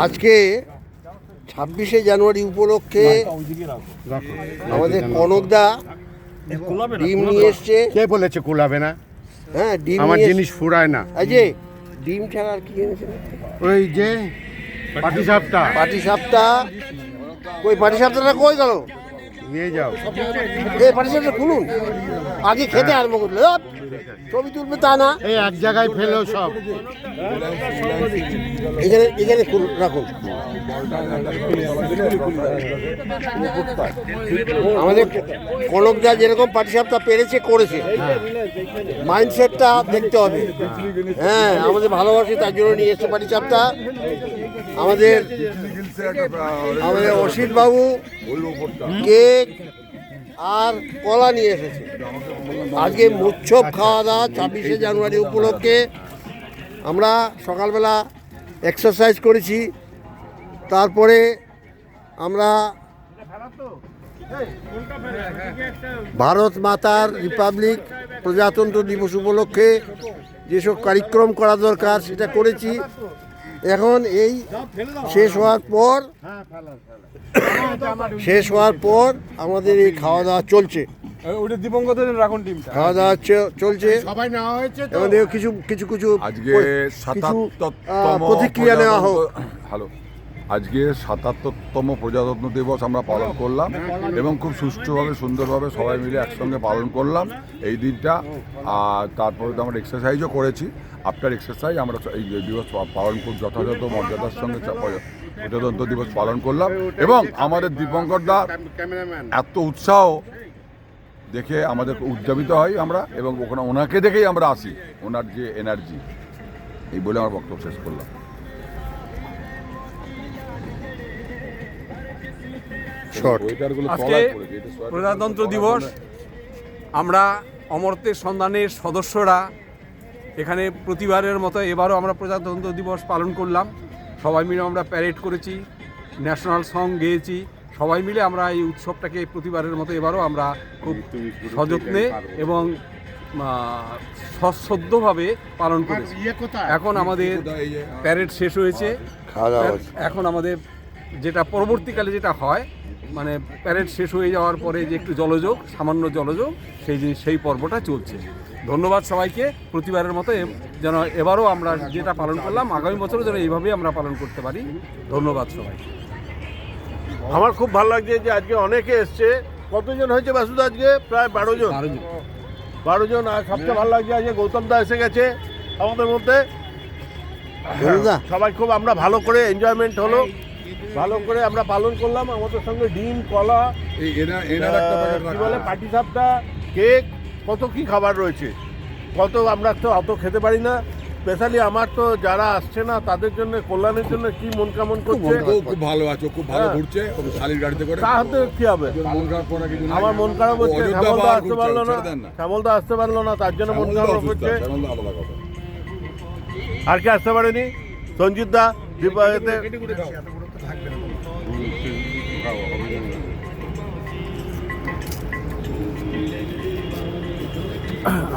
আজকে 26শে জানুয়ারি উপলক্ষে আমাদের কনকদা ডিম নিয়ে এসছে। কে বলেছে কুলাবে না? হ্যাঁ, ডিম আমার নিয়ে জিনিস ফুরায় না। এই যে ডিম ছাড়া আর কি এনেছে? ওই যে পাটিসাপটা পাটিসাপটা। কই পাটিসাপটাটা কই গেল? নিয়ে যাও। এই পাটিসাপটা খুলুন, আগে খেতে আরম্ভ করলে ছবি তুলবে তা না। এই এক জায়গায় ফেলো সব। এখানে এখানে রাখুন। আমাদের কনকদা যেরকম পাটিসাপটা পেরেছে করেছে, মাইন্ডসেটটা দেখতে হবে। হ্যাঁ, আমাদের ভালোবাসে তার জন্য নিয়ে এসছে পাটিসাপটা। আমাদের অসিত বাবু কেক আর কলা নিয়ে এসেছে। আজকে মুচ্ছব খাওয়া দাওয়া 26শে জানুয়ারি উপলক্ষে। আমরা সকালবেলা এক্সারসাইজ করেছি, তারপরে আমরা ভারত মাতার রিপাবলিক প্রজাতন্ত্র দিবস উপলক্ষে যেসব কার্যক্রম করা দরকার সেটা করেছি। এখন এই শেষ হওয়ার পর আমাদের এই খাওয়া দাওয়া চলছে। খাওয়া দাওয়া চলছে, আমাদের কিছু কিছু কিছু আজকে ৭৭তম প্রতিক্রিয়া নেওয়া হোক। হ্যালো, আজকে ৭৭তম প্রজাতন্ত্র দিবস আমরা পালন করলাম এবং খুব সুষ্ঠুভাবে সুন্দরভাবে সবাই মিলে একসঙ্গে পালন করলাম এই দিনটা। আর তারপরে তো আমরা এক্সারসাইজও করেছি। আফটার এক্সারসাইজ আমরা এই দিবস পালন খুব যথাযথ মর্যাদার সঙ্গে প্রজাতন্ত্র দিবস পালন করলাম। এবং আমাদের দীপঙ্কর দা এত উৎসাহ দেখে আমাদের উদ্যাপিত হয় আমরা, এবং ওখানে ওনাকে দেখেই আমরা আসি, ওনার যে এনার্জি। এই বলে আমার বক্তব্য শেষ করলাম। আজকে প্রজাতন্ত্র দিবস, আমরা অমরত্বের সন্ধানের সদস্যরা এখানে প্রতিবারের মতো এবারও আমরা প্রজাতন্ত্র দিবস পালন করলাম। সবাই মিলে আমরা প্যারেড করেছি, ন্যাশনাল সং গেয়েছি। সবাই মিলে আমরা এই উৎসবটাকে প্রতিবারের মতো এবারও আমরা খুব সযত্নে এবং সশ্রদ্ধভাবে পালন করেছি। এখন আমাদের প্যারেড শেষ হয়েছে। এখন আমাদের যেটা পরবর্তীকালে যেটা হয়, মানে প্যারেড শেষ হয়ে যাওয়ার পরে যে একটু জলযোগ, সামান্য জলযোগ, সেই পর্বটা চলছে। ধন্যবাদ সবাইকে। প্রতিবারের মতো যেন এবারও আমরা যেটা পালন করলাম আগামী বছরও যেন এইভাবেই আমরা পালন করতে পারি। ধন্যবাদ সবাইকে। আমার খুব ভালো লাগছে যে আজকে অনেকে এসছে। কতজন হয়েছে বাসুদা? আজকে প্রায় 12 জন। আর সবচেয়ে ভালো লাগছে আজকে গৌতম দা এসে গেছে আমাদের মধ্যে। সবাই খুব আমরা ভালো করে এনজয়মেন্ট হলো, ভালো করে আমরা পালন করলাম। আমাদের সঙ্গে ডিম, কলা, কি বলে পাটিসাপটা, কেক, কত কি খাবার রয়েছে। কত আমরা তো অত খেতে পারি না। স্পেশালি আমার তো যারা আসছে না তাদের জন্য, কল্যাণের জন্য কি মন কেমন করছে। খুব ভালো আছে, খুব ভালো ঘুরছে শালির গাড়িতে করে। তাহলে কি হবে? আমার মন খারাপ হচ্ছে, শ্যামলদা আসতে পারলো না, শ্যামলদা আসতে পারলো না, তার জন্য মন খারাপ হচ্ছে। আর কে আসতে পারেনি? সঞ্জিত দা দীপাবলিতে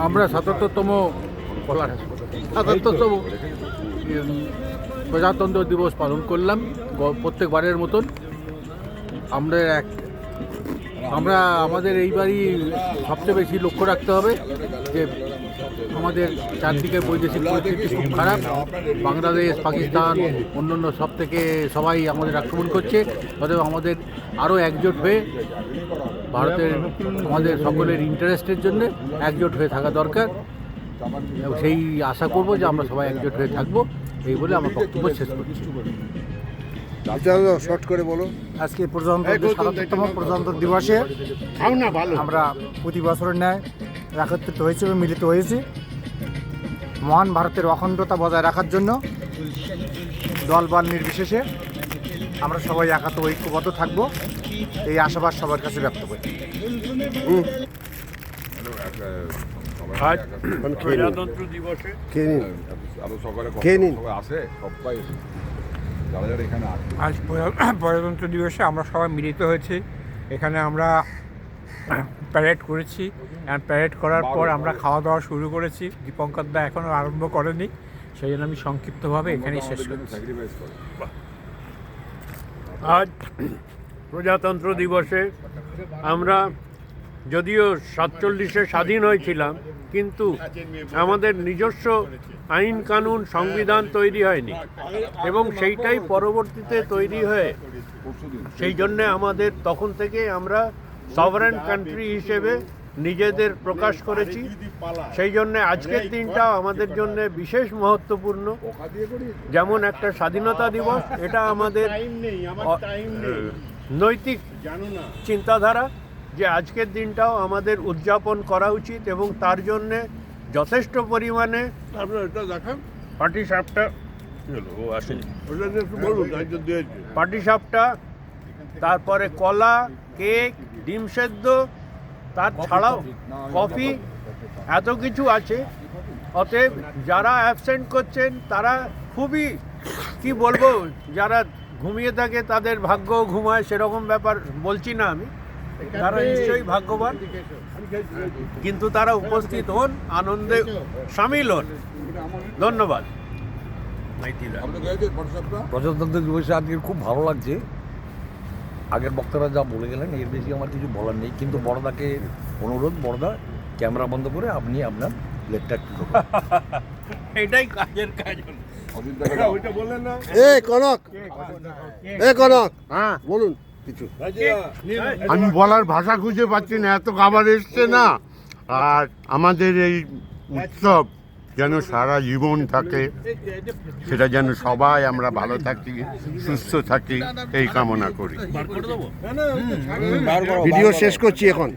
আমরা ৭৭তম প্রজাতন্ত্র দিবস পালন করলাম প্রত্যেকবারের মতন। আমরা আমাদের এইবারই সবচেয়ে বেশি লক্ষ্য রাখতে হবে যে আমাদের চারদিকে বৈদেশিক পরিস্থিতি খুব খারাপ। বাংলাদেশ, পাকিস্তান, অন্যান্য সব থেকে সবাই আমাদের আক্রমণ করছে। অতএব আমাদের আরও একজোট হয়ে ভারতের আমাদের সকলের ইন্টারেস্টের জন্য একজোট হয়ে থাকা দরকার। সেই আশা করব যে আমরা সবাই একজোট হয়ে থাকবো। এই বলে আমার বক্তব্য শেষ করছি। শর্ট করে বলো। আজকে প্রজাতন্ত্র প্রজাতন্ত্র দিবসে আমরা প্রতি বছরের ন্যায় একত্রিত হয়েছি এবং মিলিত হয়েছি মহান ভারতের অখণ্ডতা বজায় রাখার জন্য। দলবল নির্বিশেষে আমরা সবাই ঐক্যবদ্ধ থাকবো, এই আশাবাদ সবার কাছে ব্যক্ত করি। আজ প্রজাতন্ত্র দিবসে আজ প্রজাতন্ত্র দিবসে আমরা সবাই মিলিত হয়েছি। এখানে আমরা প্যারেড করেছি। প্যারেড করার পর আমরা খাওয়া দাওয়া শুরু করেছি। দীপঙ্কর দা এখনও আরম্ভ করেনি। সেই জন্য আমি সংক্ষিপ্তভাবে এখানেই শেষ করছি। আজ প্রজাতন্ত্র দিবসে আমরা যদিও 47-এ স্বাধীন হয়েছিলাম, কিন্তু আমাদের নিজস্ব আইন কানুন সংবিধান তৈরি হয়নি এবং সেইটাই পরবর্তীতে তৈরি হয়ে সেই জন্যে আমাদের তখন থেকে আমরা সভারেন কান্ট্রি হিসেবে নিজেদের প্রকাশ করেছি। সেই জন্যে আজকের দিনটা আমাদের জন্য বিশেষ মহত্বপূর্ণ। যেমন একটা স্বাধীনতা দিবস, এটা আমাদের নৈতিক চিন্তাধারা যে আজকের দিনটাও আমাদের উদযাপন করা উচিত এবং তার জন্যে যথেষ্ট পরিমাণে আপনার এটা দেখান পাটিসাপটা বলুন। পাটিসাপটা, তারপরে কলা, কেক, ডিম সেদ্ধ, তার ছাড়াও কফি, এত কিছু আছে। অতএব যারা অ্যাবসেন্ট করছেন তারা খুবই, কি বলবো, যারা ঘুমিয়ে থাকে তাদের ভাগ্য ঘুমায় সেরকম ব্যাপার বলছি না আমি, তারা নিশ্চয়ই ভাগ্যবান, কিন্তু তারা উপস্থিত হন, আনন্দে সামিল হন। ধন্যবাদ। প্রজাতন্ত্র দিবসে আজকে খুব ভালো লাগছে। আগের বক্তারা যা বলে গেলেন এর বেশি আমার কিছু বলার নেই, কিন্তু বড়দাকে অনুরোধ, বড়দা ক্যামেরা বন্ধ করে আপনি আপনার লেগটা একটু এটাই কাজের কাজ। ওইটা বললেন না? কনক, হ্যাঁ, বলুন কিছু। আমি বলার ভাষা খুঁজে পাচ্ছি না, এত খাবার এসছে না। আর আমাদের এই উৎসব যেন সারা জীবন থাকে, সেটা যেন সবাই আমরা ভালো থাকি, সুস্থ থাকি, এই কামনা করি। ভিডিও শেষ করছি এখন।